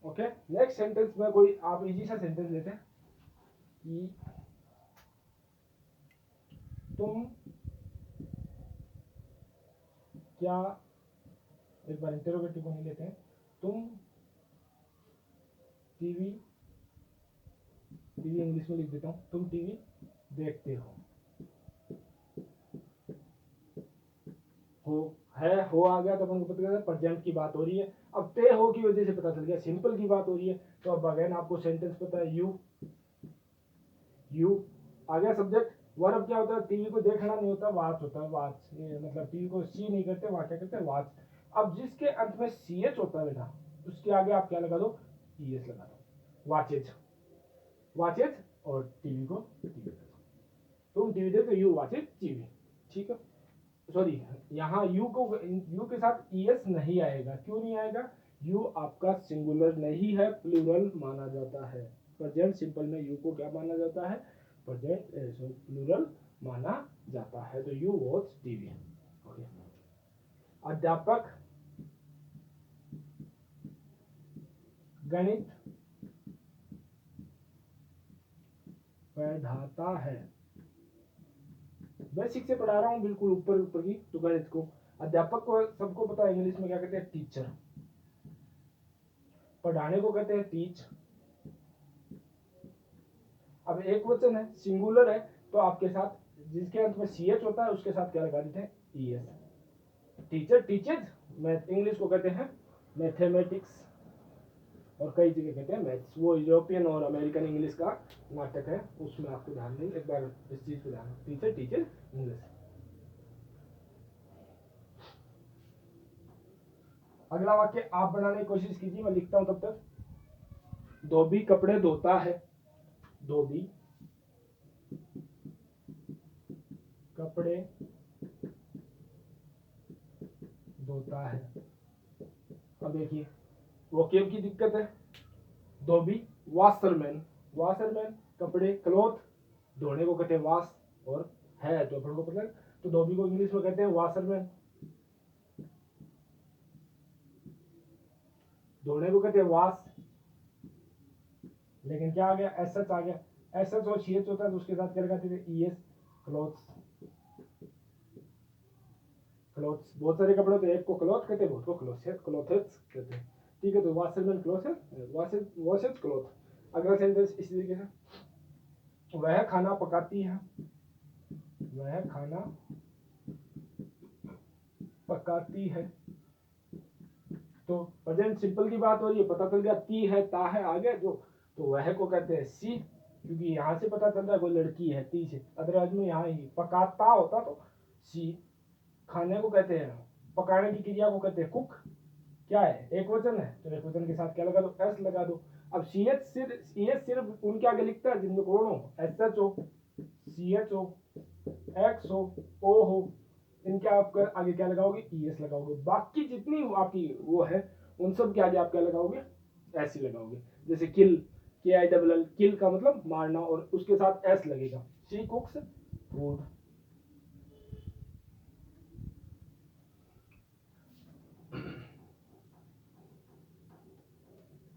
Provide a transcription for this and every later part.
Okay, next sentence में कोई आप इजी सा सेंटेंस लेते हैं कि तुम क्या, एक बार इंटरोगेटिव को नहीं लेते हैं, तुम टीवी, टीवी इंग्लिश में लिख देता हूँ, तुम टीवी देखते हो हो आ गया तो अपन को पता चला प्रेजेंट की बात हो रही है। अब ते हो की वजह से पता चल गया सिंपल की बात हो रही है। तो अब अगेन आपको सेंटेंस पता है, यू आ गया सब्जेक्ट। वर्ब क्या होता है, टीवी को देखना नहीं होता, वॉच होता है, वॉच, मतलब टीवी को सी नहीं करते, वहां क्या करते हैं, वॉच। अब जिसके अंत में सी एच होता है बेटा, उसके आगे आप क्या लगा दो, ई एस लगा दो, वॉचेज, वॉचेज, और टीवी को टीवी, तुम टीवी देखते, यू वॉचेज टीवी, ठीक है। सॉरी, यहाँ यू के साथ ईएस नहीं आएगा, क्यों नहीं आएगा, यू आपका सिंगुलर नहीं है, प्लूरल माना जाता है। प्रेजेंट सिंपल में यू को क्या माना जाता है, प्रेजेंट प्लूरल माना जाता है। तो यू वॉच टीवी। अध्यापक गणित पढ़ाता है, बेसिक से पढ़ा रहा हूँ, बिल्कुल ऊपर ऊपर की, तो गणित को अध्यापक को सबको पता है इंग्लिश में क्या कहते हैं, टीचर। पढ़ाने को कहते हैं टीच। अब एक वचन है, सिंगुलर है, तो आपके साथ जिसके अंत में सी एच होता है उसके साथ क्या लगा देते हैं, E S. Teacher teaches, math English को कहते हैं मैथमेटिक्स, और कई जगह कहते हैं मैथ्स। वो यूरोपियन और अमेरिकन इंग्लिश का नाटक है, उसमें आपको ध्यान नहीं, एक बार इस चीज को ध्यान, टीचर टीचर इंग्लिश। अगला वाक्य आप बनाने की कोशिश कीजिए, मैं लिखता हूं तब तक। धोबी कपड़े धोता है, धोबी कपड़े धोता है। अब देखिए वोकेब की दिक्कत है, धोबी वाशरमैन, वाशरमैन कपड़े, क्लॉथ धोने को कहते हैं वाश, और है तो अपन को पता है, तो धोबी को इंग्लिश में कहते हैं वाशरमैन, धोने को कहते हैं वाश। लेकिन क्या आ गया, एस एच आ गया, एस एच और सी एच होता है तो उसके साथ क्या लगाते थे, ई एस, क्लॉथ्स, क्लॉथ्स। बहुत सारे कपड़े होते हैं, एक को क्लॉथ कहते हैं, बहुत को क्लोथ्स, क्लोथ्स कहते हैं, ठीक है। तो वाशरमैन क्लॉथ, वॉशेज क्लॉथ। अगला सेंटेंस इसी तरीके से, वह खाना पकाती है, वह खाना पकाती है। तो प्रेजेंट सिंपल की बात हो रही है, पता चल गया ती है, ता है, आगे जो, तो वह को कहते हैं सी, क्योंकि यहाँ से पता चल रहा है कोई लड़की है, ती से, अदरवाइज में यहाँ ही पकाता होता तो सी। खाने को कहते हैं, पकाने की क्रिया को कहते हैं कुक। क्या है, एक वचन है, तो एक वचन के साथ क्या लगा दो, एस लगा दो। अब सी एच सिर्फ उनके आगे लिखता है जिनमें कौन हो, एस एच हो, सी एच हो, एक्स हो, ओ हो, इनके आप आगे क्या लगाओगे, ई एस लगाओगे। बाकी जितनी आपकी वो है उन सब के आगे आप क्या लगाओगे, एस ही लगाओगे। जैसे किल, के आई डबल एल, किल का मतलब मारना, और उसके साथ एस लगेगा, शी कुक्स फूड।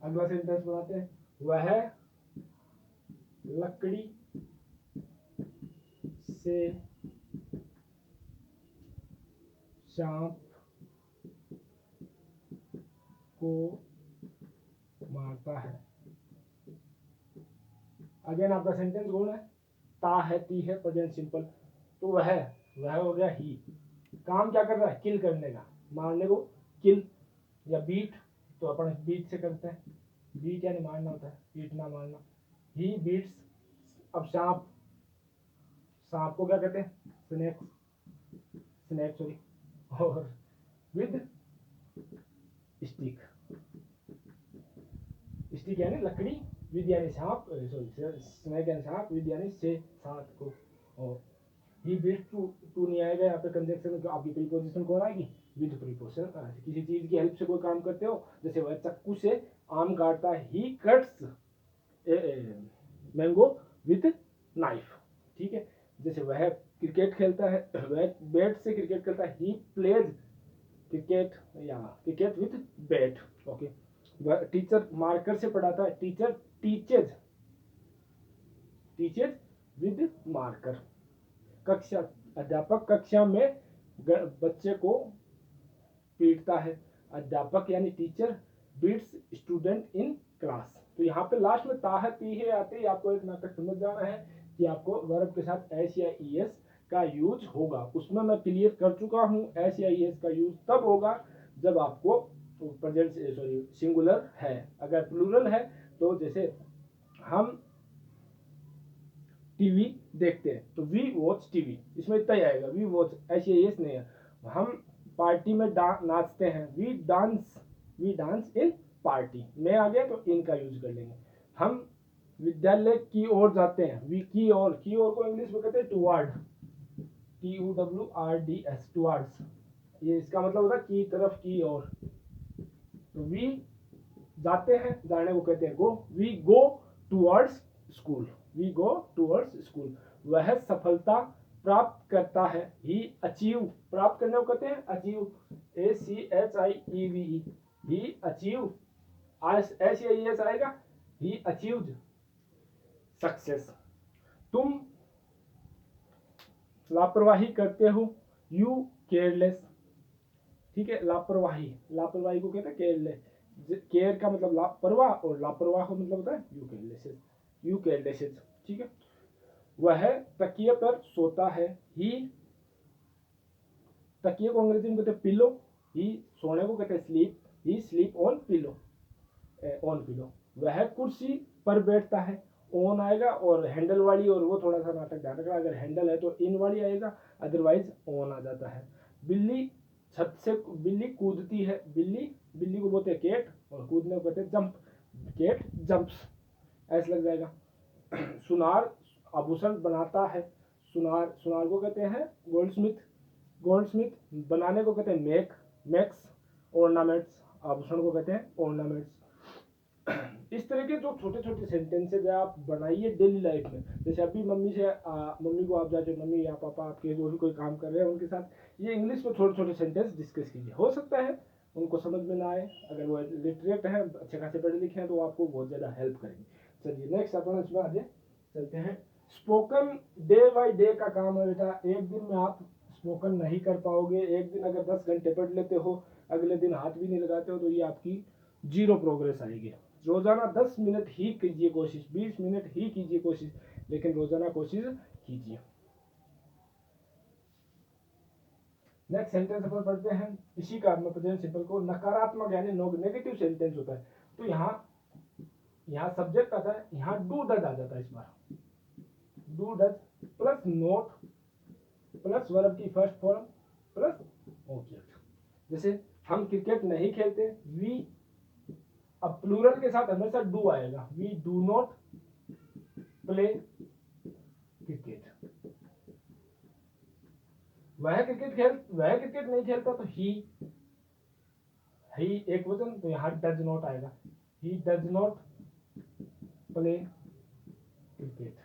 अगला सेंटेंस बनाते हैं, वह लकड़ी से सांप को मारता है। अगेन आपका सेंटेंस कौन है, ता है, ती है, प्रेजेंट सिंपल, तो वह हो गया ही। काम क्या कर रहा है, किल करने का, मारने को किल, या बीट, तो अपन बीट से करते हैं, बीट यानी मारना होता है, पीटना मारना, ही बीट्स। अब सांप, सांप को क्या कहते हैं, स्नेक, स्नेक सॉरी, और विद स्टिक, स्टिक यानी लकड़ी, विद यानी सांप, सॉरी स्नेक यानी सांप, विद यानी से साथ को, और ही बीट टू नहीं आएगा यहाँ पे कंजक्शन में, आपकी प्रीपोजिशन कौन आएगी, विद प्रीपोजिशन। किसी चीज की हेल्प से कोई काम करते हो, जैसे वह चक्कू से आम काटता है, ही कट्स मैंगो विद नाइफ, ठीक है। जैसे वह क्रिकेट खेलता है, वह बैट से क्रिकेट खेलता है, ही प्लेज क्रिकेट, या cricket with bat, okay. Teacher marker से पढ़ाता है, टीचर टीचेज विद मार्कर। कक्षा, अध्यापक कक्षा में बच्चे को पीटता है। अध्यापक यानी teacher beats student in class. तो यहाँ पे लास्ट में ता है ती है आते ही आपको एक नाटक समझ जाना है कि आपको वर्ब के साथ एस या ईएस का यूज होगा। उसमें मैं क्लियर कर चुका हूँ, एस या ईएस का यूज तब होगा जब आपको प्रेजेंट सिंगुलर है। अगर प्लूरल है तो जैसे हम टीवी देखते हैं तो वी वॉच टीवी, इसमें इतना ही आएगा, वी वॉच, ऐसे यस नहीं है। हम पार्टी में नाचते हैं, वी डांस इन पार्टी, में आ गया तो इन का यूज कर लेंगे। हम विद्यालय की ओर जाते हैं, वी की ओर को इंग्लिश में कहते हैं टुवर्ड, TUWRDS, टुवर्ड्स। ये इसका मतलब होता है की तरफ, की ओर। तो वी जाते हैं, जाने को कहते हैं go, we go towards school, we go towards school. वह सफलता प्राप्त करता है, ही अचीव, प्राप्त करने को कहते हैं अचीव, ACHIEVE, ही अचीव, एस या एस आएगा, ही अचीव्ड सक्सेस। तुम लापरवाही करते हो, यू केयरलेस, ठीक है। लापरवाही को कहते हैं केयरलेस, केयर का मतलब लापरवाह और लापरवाह का मतलब होता है यू केयरलेस, ठीक है। वह तकिए पर सोता है, ही, तकिए को अंग्रेजी में कहते हैं पिलो, ही सोने को कहते हैं sleep, he sleep on pillow, वह कुर्सी पर बैठता है, ऑन आएगा, और हैंडल वाली, और वो थोड़ा सा नाटक ध्यान रखना, अगर हैंडल है तो इन वाली आएगा, अदरवाइज ऑन आ जाता है। बिल्ली छत से, बिल्ली कूदती है, बिल्ली को बोलते हैं केट, और कूदने को कहते हैं जंप, केट जंप्स, ऐसा लग जाएगा। सुनार आभूषण बनाता है, सुनार को कहते हैं गोल्डस्मिथ, बनाने को कहते हैं मेक्स, ऑर्नामेंट्स, आभूषण को कहते हैं ऑर्नामेंट्स। इस तरह के जो छोटे छोटे सेंटेंसेज है आप बनाइए डेली लाइफ में। जैसे अभी मम्मी को आप जाके, मम्मी या पापा आपके जो भी कोई काम कर रहे हैं उनके साथ ये इंग्लिश में छोटे छोटे सेंटेंस डिस्कस कीजिए। हो सकता है उनको समझ में ना आए, अगर वो लिटरेट हैं, अच्छे खासे पढ़े लिखे हैं, तो आपको बहुत ज़्यादा हेल्प करेंगे। चलिए नेक्स्ट अपन इसमें आगे चलते हैं। स्पोकन डे बाई डे का काम है बेटा, एक दिन में आप स्पोकन नहीं कर पाओगे। एक दिन अगर 10 घंटे पढ़ लेते हो, अगले दिन हाथ भी नहीं लगाते हो, तो ये आपकी जीरो प्रोग्रेस आएगी। रोजाना 10 मिनट ही कीजिए कोशिश, 20 मिनट ही कीजिए कोशिश, लेकिन रोजाना कोशिश कीजिए। नेक्स्ट सेंटेंस अपन पढ़ते हैं। इसी का प्रेजेंट सिंपल को नकारात्मक यानी नेगेटिव सेंटेंस होता है, तो यहाँ सब्जेक्ट आता है, यहाँ डू डज आ जाता है। इस बार do does plus not plus verb की फर्स्ट फॉर्म प्लस ऑब्जेक्ट। जैसे हम क्रिकेट नहीं खेलते, वी, अब प्लूरल के साथ हमेशा डू आएगा, we do not play cricket. वह क्रिकेट नहीं खेलता, तो ही एक वचन, तो यहाँ डज नॉट आएगा, he does not play cricket.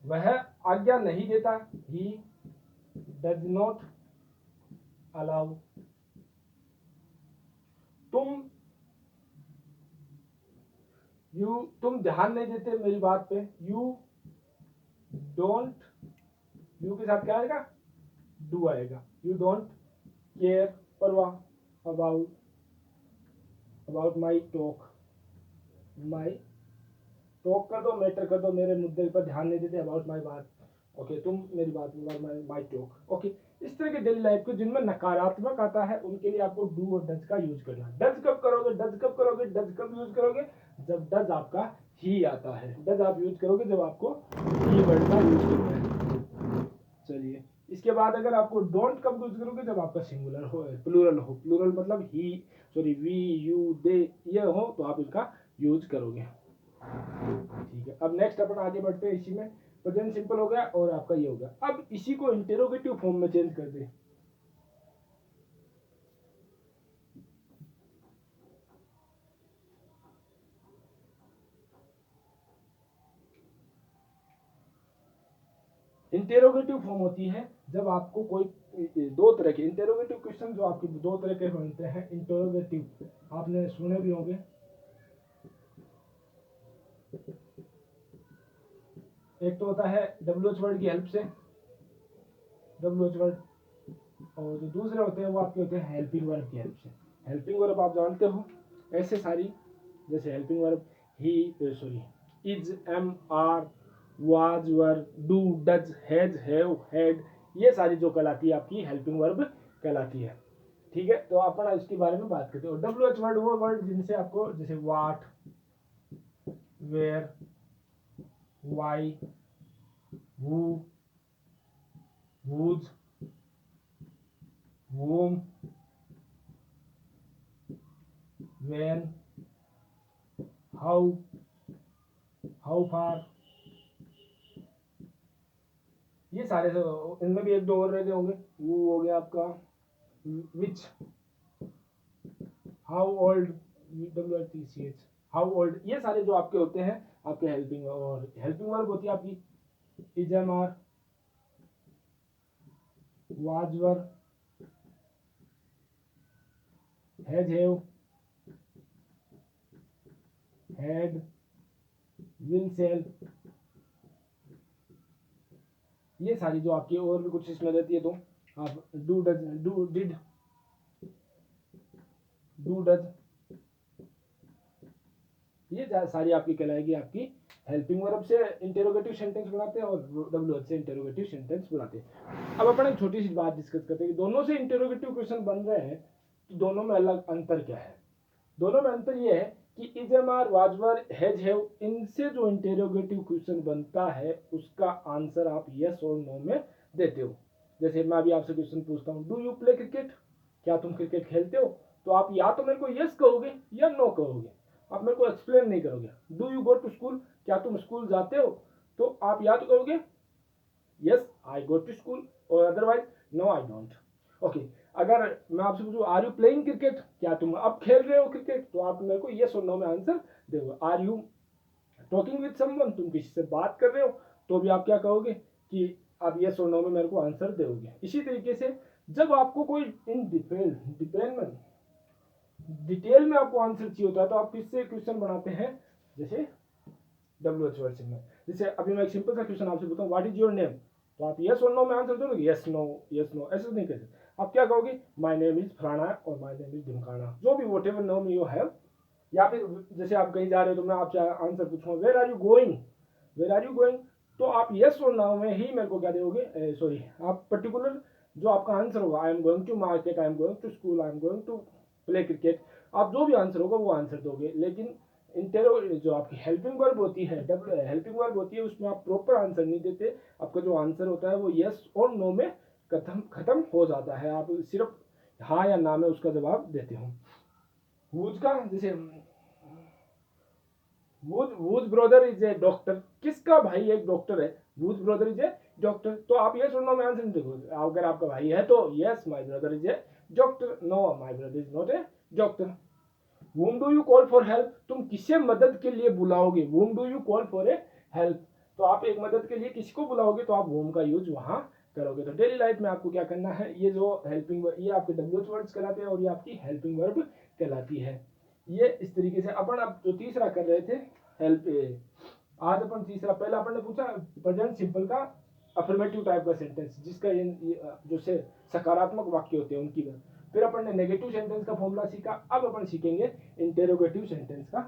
वह आज्ञा नहीं देता, ही डज नॉट अलाउ। तुम ध्यान नहीं देते मेरी बात पे, यू डोंट, यू के साथ क्या आएगा, डू आएगा, यू डोंट केयर, परवाह, अबाउट माई टॉक कर दो, मैटर कर दो, मेरे मुद्दे पर ध्यान नहीं देते, अबाउट माई बात, ओके, तुम मेरी बात, माई टॉक, ओके। इस तरह के डेली लाइफ को जिनमें नकारात्मक आता है उनके लिए आपको डू और डज का यूज करना है। डज कब यूज करोगे, जब डज आपका ही आता है। डज आप यूज करोगे जब आपको ही वर्ड का यूज करना है। चलिए इसके बाद अगर आपको डोंट कब यूज करोगे, जब आपका सिंगुलर हो, प्लूरल हो, प्लूरल मतलब वी, यू, दे, ये हो, तो आप इसका यूज करोगे। ठीक है, अब नेक्स्ट अपन आगे बढ़ते हैं। इसी में प्रेजेंट सिंपल हो गया और आपका ये हो गया। अब इसी को इंटेरोगेटिव फॉर्म में चेंज कर दे। इंटेरोगेटिव फॉर्म होती है जब आपको कोई दो तरह के इंटेरोगेटिव क्वेश्चन जो आपके दो तरह के बनते हैं इंटेरोगेटिव, आपने सुने भी होंगे। एक तो होता है WH वर्ड की हेल्प से, WH वर्ड, और जो दूसरे होते हैं वो आपके होते हैं हेल्पिंग वर्ब की हेल्प से। हेल्पिंग वर्ब आप जानते हो ऐसे सारी, जैसे हेल्पिंग वर्ब ही sorry is, am, are, was, were, do, does, has, have, had, ये सारी जो कहलाती है आपकी हेल्पिंग वर्ब कहलाती है। ठीक है, तो अपन इसके बारे में बात करते हैं। WH वर्ड वो वर्ड जिनसे आपको, जैसे what, where, why, who, whose, whom, when, how, how far, ये सारे इनमें भी एक दो और रह गए होंगे। वो हो गया आपका which, how old, WHTCH, how old, ये सारे जो आपके होते हैं आपके हेल्पिंग। और हेल्पिंग वर्ब होती है आपकी is, am, are, was, were, has, have, had, will, shall, ये सारी जो आपकी और भी कुछ इसमें रहती है। तो आप do, does, do, did, do, does, ये सारी आपकी कहलाएगी आपकी हेल्पिंग वर्ब से इंटेरोगेटिव सेंटेंस बनाते हैं और WH से इंटेरोगेटिव सेंटेंस बनाते हैं। अब अपन एक छोटी सी बात डिस्कस करते हैं कि दोनों से इंटेरोगेटिव क्वेश्चन बन रहे हैं तो दोनों में अलग अंतर क्या है। दोनों में अंतर ये है कि is, am, are, was, were, has, have, इनसे जो इंटेरोगेटिव क्वेश्चन बनता है उसका आंसर आप यस और नो में देते हो। जैसे मैं अभी आपसे क्वेश्चन पूछता हूँ, डू यू प्ले क्रिकेट, क्या तुम क्रिकेट खेलते हो, तो आप या तो मेरे को यस कहोगे या नो कहोगे, आप मेरे को एक्सप्लेन नहीं करोगे। Do you go to school, क्या तुम स्कूल जाते हो, तो आप या तो कहोगे yes I go to school, और otherwise no I don't. Okay, अगर मैं आपसे पूछूं आर यू प्लेइंग क्रिकेट, क्या तुम अब खेल रहे हो क्रिकेट, तो आप मेरे को यस और नो में आंसर दोगे। Are you talking with someone, तुम किसी से बात कर रहे हो, तो भी आप क्या कहोगे कि आप यस और नो में मेरे को आंसर दोगे। इसी तरीके से जब आपको कोई इन डिटेल में आपको आंसर चाहिए होता है तो आप किससे क्वेश्चन बनाते हैं, जैसे WH वर्ड से। जैसे अभी मैं एक सिंपल सा क्वेश्चन आपसे पूछता हूँ, व्हाट इज योर नेम, तो आप यस और नो में आंसर दोगे, यस नो यस नो, ऐसे नहीं कर सकते। आप क्या कहोगे, माय नेम इज फलाना और माय नेम इज ढिमकाना, जो भी what ever name you have. या फिर जैसे आप कहीं जा रहे हो तो मैं आपसे आंसर पूछूंगा where are you going, where are you going, तो आप यस और नो में ही मेरे को क्या दोगे, सॉरी आप पर्टिकुलर जो आपका आंसर होगा, I am going to market, I am going to school, I am going to play cricket, आप जो भी आंसर होगा वो आंसर दोगे। लेकिन इंटेरो जो आपकी हेल्पिंग वर्ब होती है, हेल्पिंग वर्ब होती है, उसमें आप प्रॉपर आंसर नहीं देते। आपका जो आंसर होता है वो यस और नो में खत्म हो जाता है, आप सिर्फ हाँ या ना में उसका जवाब देते हो। वुज का, जैसे was brother is a doctor, किसका भाई एक डॉक्टर है, was brother is a doctor, तो आप यस और नो में आंसर नहीं देखोगे। अगर आपका भाई है तो yes my brother is a doctor, no my brother is not a doctor. whom do you call for help, तुम किसे मदद के लिए बुलाओगे, whom do you call for a help, तो आप एक मदद के लिए किसी को बुलाओगे तो आप whom का यूज वहां करोगे। तो डेली लाइफ में आपको क्या करना है, ये जो हेल्पिंग वर्ब, ये आपके WH वर्ड्स कहलाते हैं और ये आपकी हेल्पिंग वर्ब कहलाती है। ये इस तरीके से अपन अब जो तीसरा कर रहे थे हेल्प, आज अपन तीसरा, पहला अपन ने पूछा प्रेजेंट सिंपल का अफर्मेटिव टाइप का सेंटेंस, जिसका ये जो से सकारात्मक वाक्य होते हैं उनकी बात। फिर अपन ने नेगेटिव सेंटेंस का फॉर्मूला सीखा, अब अपन सीखेंगे इंटेरोगेटिव सेंटेंस का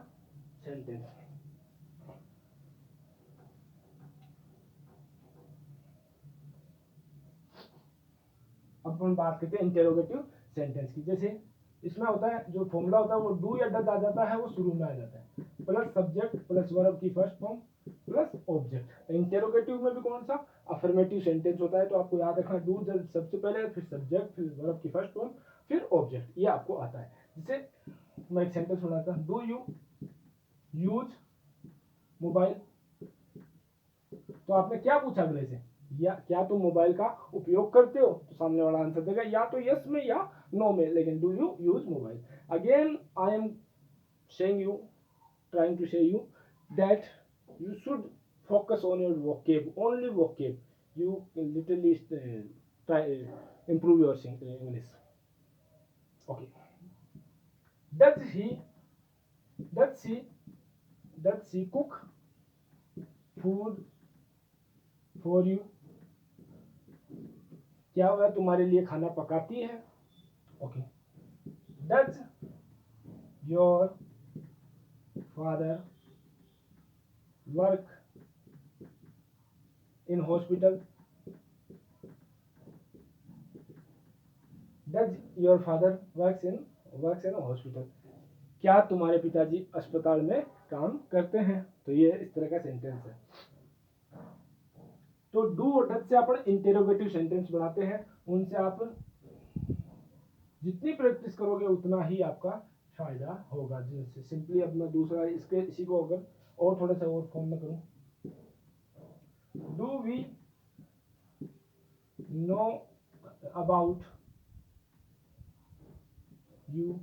सेंटेंस। अब अपन बात करते हैं इंटेरोगेटिव सेंटेंस की। जैसे इसमें होता है जो फॉर्मूला होता है वो डू या डज आ जाता है, वो शुरू में आ जाता है, प्लस सब्जेक्ट प्लस वर्ब की first form plus object. Interrogative में भी कौन सा अफर्मेटिव सेंटेंस होता है, तो आपको याद रखना डू जब सबसे पहले, फिर सब्जेक्ट, फिर वर्ब की फर्स्ट फॉर्म, फिर ऑब्जेक्ट, ये आपको आता है। जैसे मैं एक सेंटेंस सुनाता हूं, डू यू यूज मोबाइल, तो आपने क्या पूछा अगले से, या क्या तुम मोबाइल का उपयोग करते हो, तो सामने वाला आंसर देगा या तो यस में या नो में, लेकिन do you use mobile. Again I am saying you, trying to say you that you should focus on your vocab, only vocab, you literally try improve your English. Okay. Does he does she does she cook food for you? क्या वह तुम्हारे लिए खाना पकाती है? Okay. Does your father work in hospital? Does your father works in a hospital? क्या तुम्हारे पिताजी अस्पताल में काम करते हैं? तो ये इस तरह का सेंटेंस है. तो डू और डज से अपन इंटेरोगेटिव सेंटेंस बनाते हैं. उनसे आप जितनी प्रैक्टिस करोगे उतना ही आपका फायदा होगा. जैसे सिंपली अब मैं दूसरा इसी को अगर और थोड़ा सा और फॉर्म में करूं, do we know about you.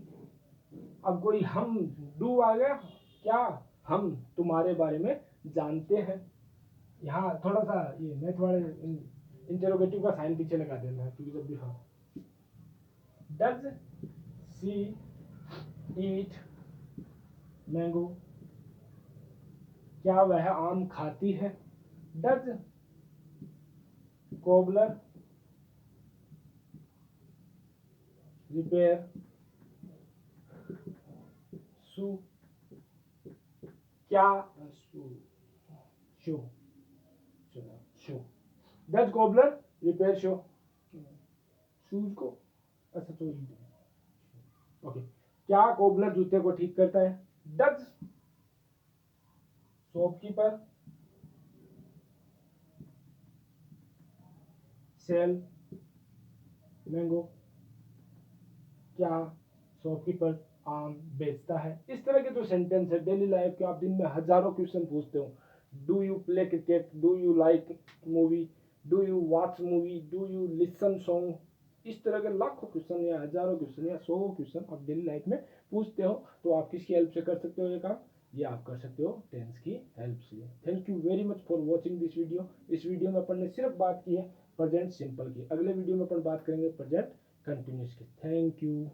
अब कोई हम डू आ गया, क्या हम तुम्हारे बारे में जानते हैं. यहाँ थोड़ा सा ये मैथ वाले इंटेरोगेटिव का साइन पीछे लगा देना है, क्योंकि जब भी हम डज सी ईट मैंगो, क्या वह आम खाती है. डज कोबलर रिपेयर शू, क्या shoe shoe does cobbler repair shoe shoes को. अच्छा तो ओके. क्या कोबलर जूते को ठीक करता है. डज शॉपकीपर सेल मैंगो, क्या शॉपकीपर आम बेचता है. इस तरह के जो सेंटेंस है डेली लाइफ के, आप दिन में हजारों क्वेश्चन पूछते हो. Do you play cricket, do you like movie, do you watch movie, do you listen song. इस तरह के लाखों क्वेश्चन या हजारों क्वेश्चन या 100 क्वेश्चन आप डेली लाइफ में पूछते हो. तो आप किसकी हेल्प से कर सकते हो ये काम? ये आप कर सकते हो टेंस की हेल्प से. Thank you very much for watching this video. इस वीडियो में अपन ने सिर्फ बात की है प्रेजेंट सिंपल की. अगले वीडियो में अपन बात करेंगे प्रेजेंट कंटिन्यूस की. Thank you.